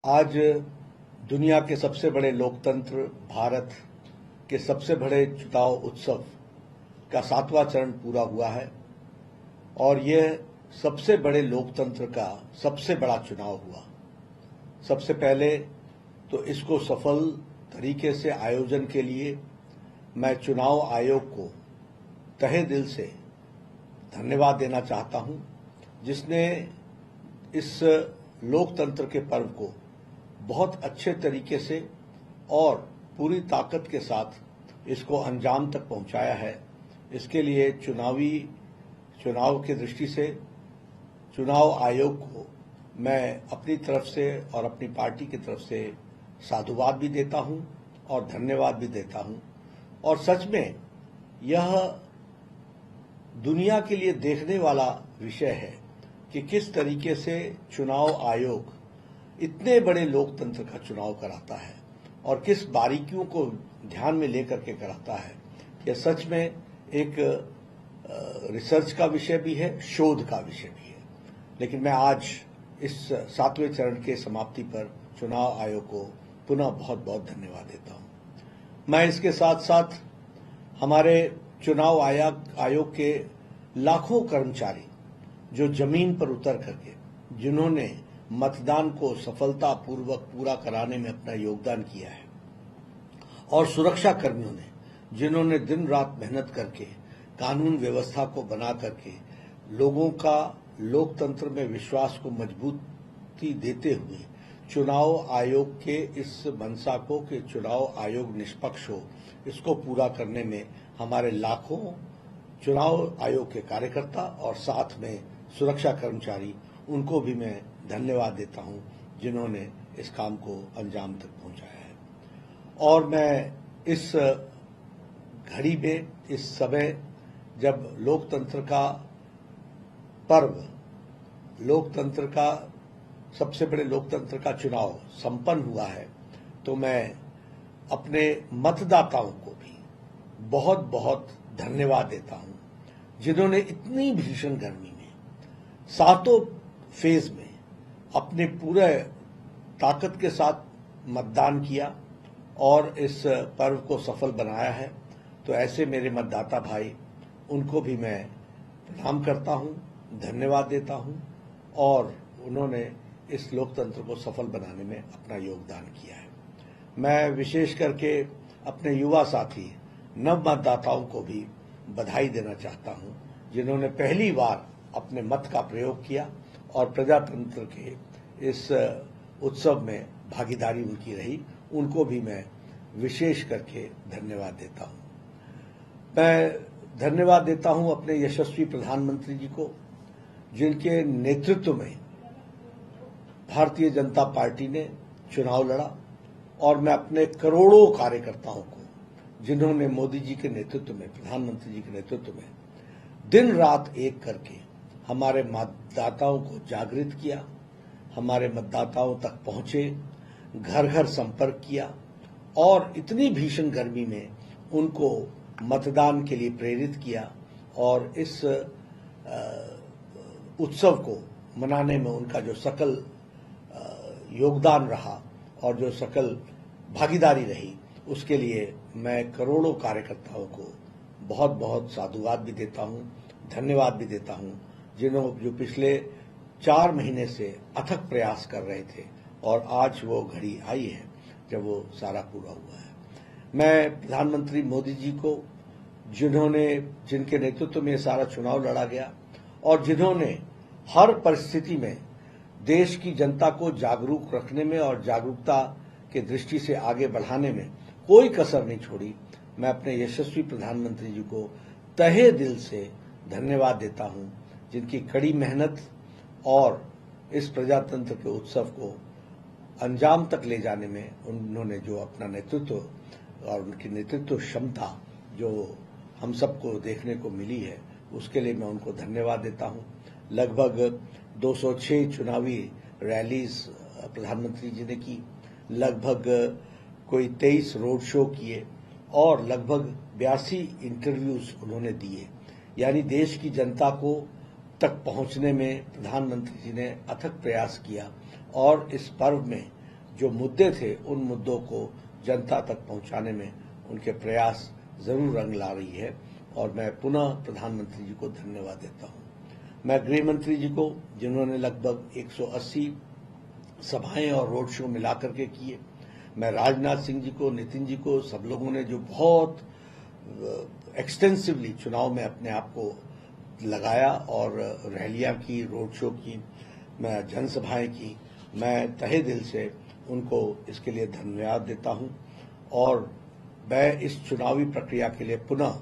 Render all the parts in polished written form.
आज दुनिया के सबसे बड़े लोकतंत्र भारत के सबसे बड़े चुनाव उत्सव का 7वां चरण पूरा हुआ है और यह सबसे बड़े लोकतंत्र का सबसे बड़ा चुनाव हुआ। सबसे पहले तो इसको सफल तरीके से आयोजन के लिए मैं चुनाव आयोग को तहे दिल से धन्यवाद देना चाहता हूं, जिसने इस लोकतंत्र के पर्व को बहुत अच्छे तरीके से और पूरी ताकत के साथ इसको अंजाम तक पहुंचाया है। इसके लिए चुनाव की दृष्टि से चुनाव आयोग को मैं अपनी तरफ से और अपनी पार्टी की तरफ से साधुवाद भी देता हूं और धन्यवाद भी देता हूं। और सच में यह दुनिया के लिए देखने वाला विषय है कि किस तरीके से चुनाव आयोग इतने बड़े लोकतंत्र का चुनाव कराता है और किस बारीकियों को ध्यान में लेकर के कराता है। यह सच में एक रिसर्च का विषय भी है, शोध का विषय भी है। लेकिन मैं आज इस 7वें चरण के समाप्ति पर चुनाव आयोग को पुनः बहुत बहुत धन्यवाद देता हूं। मैं इसके साथ साथ हमारे चुनाव आयोग के लाखों कर्मचारी जो जमीन पर उतर करके जिन्होंने मतदान को सफलतापूर्वक पूरा कराने में अपना योगदान किया है, और सुरक्षा कर्मियों ने जिन्होंने दिन रात मेहनत करके कानून व्यवस्था को बना करके लोगों का लोकतंत्र में विश्वास को मजबूती देते हुए चुनाव आयोग के इस मंशा को कि चुनाव आयोग निष्पक्ष हो, इसको पूरा करने में हमारे लाखों चुनाव आयोग के कार्यकर्ता और साथ में सुरक्षा कर्मचारी, उनको भी मैं धन्यवाद देता हूं जिन्होंने इस काम को अंजाम तक पहुंचाया है। और मैं इस घड़ी में, इस समय जब लोकतंत्र का पर्व, लोकतंत्र का सबसे बड़े लोकतंत्र का चुनाव संपन्न हुआ है, तो मैं अपने मतदाताओं को भी बहुत बहुत धन्यवाद देता हूं जिन्होंने इतनी भीषण गर्मी में 7 फेज में अपने पूरे ताकत के साथ मतदान किया और इस पर्व को सफल बनाया है। तो ऐसे मेरे मतदाता भाई, उनको भी मैं प्रणाम करता हूं, धन्यवाद देता हूं, और उन्होंने इस लोकतंत्र को सफल बनाने में अपना योगदान किया है। मैं विशेष करके अपने युवा साथी नव मतदाताओं को भी बधाई देना चाहता हूं जिन्होंने पहली बार अपने मत का प्रयोग किया और प्रजातंत्र के इस उत्सव में भागीदारी उनकी रही। उनको भी मैं विशेष करके धन्यवाद देता हूं। मैं धन्यवाद देता हूं अपने यशस्वी प्रधानमंत्री जी को, जिनके नेतृत्व में भारतीय जनता पार्टी ने चुनाव लड़ा, और मैं अपने करोड़ों कार्यकर्ताओं को जिन्होंने मोदी जी के नेतृत्व में, प्रधानमंत्री जी के नेतृत्व में दिन रात एक करके हमारे मतदाताओं को जागृत किया, हमारे मतदाताओं तक पहुंचे, घर घर संपर्क किया और इतनी भीषण गर्मी में उनको मतदान के लिए प्रेरित किया, और इस उत्सव को मनाने में उनका जो सकल योगदान रहा और जो सकल भागीदारी रही, उसके लिए मैं करोड़ों कार्यकर्ताओं को बहुत बहुत साधुवाद भी देता हूं, धन्यवाद भी देता हूं, जो पिछले 4 महीने से अथक प्रयास कर रहे थे, और आज वो घड़ी आई है जब वो सारा पूरा हुआ है। मैं प्रधानमंत्री मोदी जी को, जिनके नेतृत्व में सारा चुनाव लड़ा गया और जिन्होंने हर परिस्थिति में देश की जनता को जागरूक रखने में और जागरूकता की दृष्टि से आगे बढ़ाने में कोई कसर नहीं छोड़ी, मैं अपने यशस्वी प्रधानमंत्री जी को तहे दिल से धन्यवाद देता हूं, जिनकी कड़ी मेहनत और इस प्रजातंत्र के उत्सव को अंजाम तक ले जाने में उन्होंने जो अपना नेतृत्व और उनकी नेतृत्व क्षमता जो हम सबको देखने को मिली है, उसके लिए मैं उनको धन्यवाद देता हूं। लगभग 206 चुनावी रैलीज प्रधानमंत्री जी ने की, लगभग कोई 23 रोड शो किए और लगभग 82 इंटरव्यूज उन्होंने दिए। यानी देश की जनता को तक पहुंचने में प्रधानमंत्री जी ने अथक प्रयास किया और इस पर्व में जो मुद्दे थे उन मुद्दों को जनता तक पहुंचाने में उनके प्रयास जरूर रंग ला रही है और मैं पुनः प्रधानमंत्री जी को धन्यवाद देता हूं। मैं गृह मंत्री जी को, जिन्होंने लगभग 180 सभाएं और रोड शो मिलाकर के किए, मैं राजनाथ सिंह जी को, नितिन जी को, सब लोगों ने जो बहुत एक्सटेंसिवली चुनाव में अपने आप को लगाया और रैलियां की, रोड शो की, मैं जनसभाएं की, मैं तहे दिल से उनको इसके लिए धन्यवाद देता हूं और मैं इस चुनावी प्रक्रिया के लिए पुनः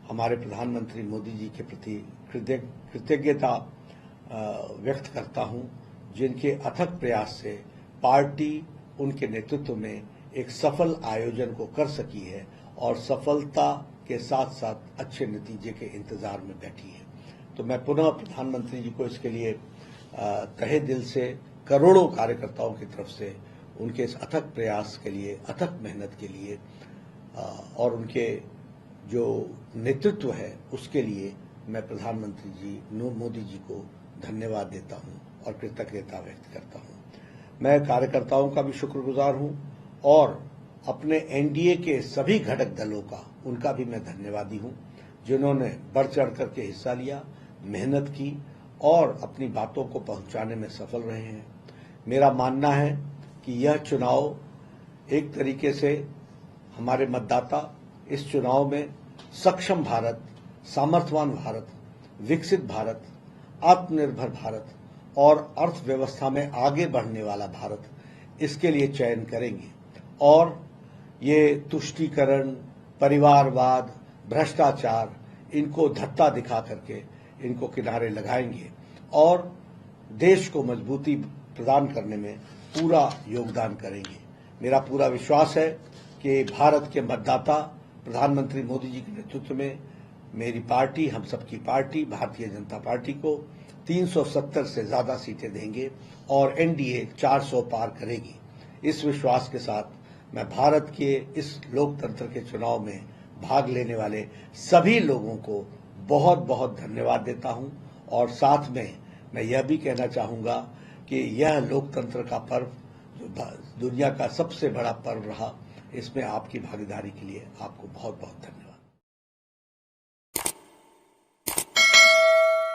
हमारे प्रधानमंत्री मोदी जी के प्रति कृतज्ञता व्यक्त करता हूं, जिनके अथक प्रयास से पार्टी उनके नेतृत्व में एक सफल आयोजन को कर सकी है और सफलता के साथ साथ अच्छे नतीजे के इंतजार में बैठी है। तो मैं पुनः प्रधानमंत्री जी को इसके लिए तहे दिल से करोड़ों कार्यकर्ताओं की तरफ से उनके इस अथक प्रयास के लिए, अथक मेहनत के लिए और उनके जो नेतृत्व है उसके लिए मैं प्रधानमंत्री जी मोदी जी को धन्यवाद देता हूं और कृतज्ञता व्यक्त करता हूं। मैं कार्यकर्ताओं का भी शुक्रगुजार हूं और अपने एनडीए के सभी घटक दलों का, उनका भी मैं धन्यवादी हूं, जिन्होंने बढ़ चढ़ करके हिस्सा लिया, मेहनत की और अपनी बातों को पहुंचाने में सफल रहे हैं। मेरा मानना है कि यह चुनाव एक तरीके से हमारे मतदाता इस चुनाव में सक्षम भारत, सामर्थ्यवान भारत, विकसित भारत, आत्मनिर्भर भारत और अर्थव्यवस्था में आगे बढ़ने वाला भारत, इसके लिए चयन करेंगे और ये तुष्टीकरण, परिवारवाद, भ्रष्टाचार, इनको धत्ता दिखा करके इनको किनारे लगाएंगे और देश को मजबूती प्रदान करने में पूरा योगदान करेंगे। मेरा पूरा विश्वास है कि भारत के मतदाता प्रधानमंत्री मोदी जी के नेतृत्व में मेरी पार्टी, हम सबकी पार्टी भारतीय जनता पार्टी को 370 से ज्यादा सीटें देंगे और एनडीए 400 पार करेगी। इस विश्वास के साथ मैं भारत के इस लोकतंत्र के चुनाव में भाग लेने वाले सभी लोगों को बहुत बहुत धन्यवाद देता हूं और साथ में मैं यह भी कहना चाहूंगा कि यह लोकतंत्र का पर्व, जो दुनिया का सबसे बड़ा पर्व रहा, इसमें आपकी भागीदारी के लिए आपको बहुत बहुत धन्यवाद।